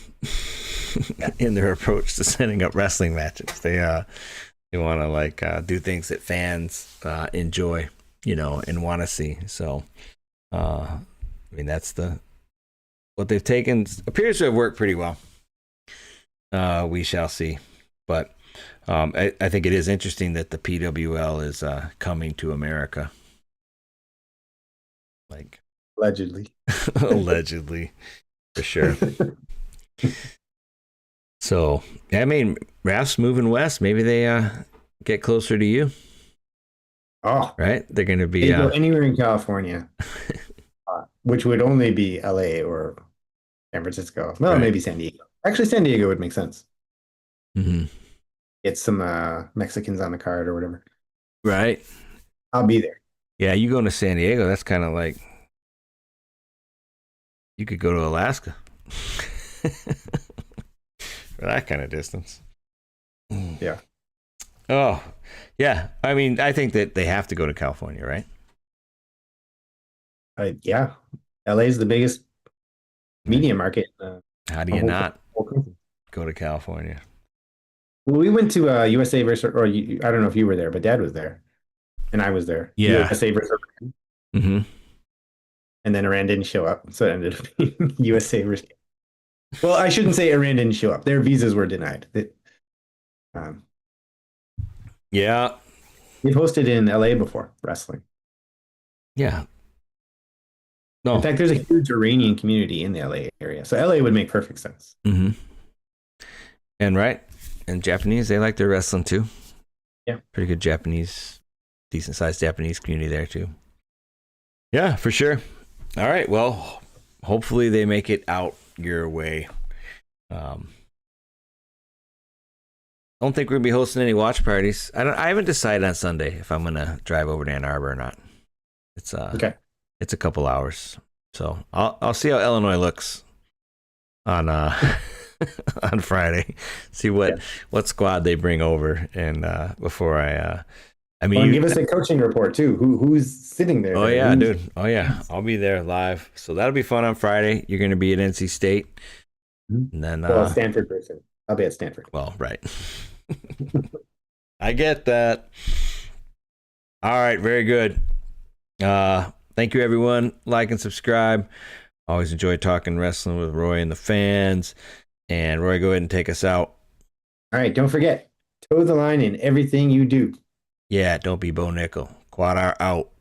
in their approach to setting up wrestling matches. They want to like do things that fans enjoy, and want to see. So, I mean, that's what they've taken appears to have worked pretty well. We shall see, but I think it is interesting that the PWL is coming to America. Like Allegedly. allegedly, for sure. So, I mean, RAF's moving west. Maybe they get closer to you. Oh, right? They're going to be they go anywhere in California, which would only be LA or San Francisco. Well, Right. maybe San Diego. Actually, San Diego would make sense. Mhm. Get some Mexicans on the card or whatever. Right. I'll be there. Yeah, you going to San Diego, that's kind of like you could go to Alaska. For that kind of distance. Yeah. Oh, yeah. I mean, I think that they have to go to California, right? Yeah. LA is the biggest media market. How do you whole- not whole country. go to California? Well, we went to USA versus, or I don't know if you were there, but Dad was there, and I was there. Yeah. USA versus Iran, Mm-hmm. and then Iran didn't show up, so it ended up being USA versus. Well, I shouldn't say Iran didn't show up. Their visas were denied. Yeah. They've hosted in LA before wrestling. Yeah. No. In fact, there's a huge Iranian community in the LA area, so LA would make perfect sense. Mm-hmm. And right. And Japanese, they like their wrestling too. Yeah. Pretty good Japanese, decent sized Japanese community there too. Yeah, for sure. All right. Well, hopefully they make it out your way. Don't think we're gonna be hosting any watch parties. I haven't decided on Sunday if I'm gonna drive over to Ann Arbor or not. It's Okay. It's a couple hours. So I'll see how Illinois looks on on Friday. See what squad they bring over, and before I mean, Give us a coaching report too. Who's sitting there? oh yeah, dude. Oh yeah, I'll be there live. So that'll be fun on Friday. You're gonna be at NC State, and then Well, Stanford person. I'll be at Stanford. well, right. I get that. All right, very good. Thank you, everyone. Like and subscribe. Always enjoy talking wrestling with Roy and the fans. And Roy, go ahead and take us out. All right, don't forget, toe the line in everything you do. Yeah, don't be Bo Nickel. QuadR out.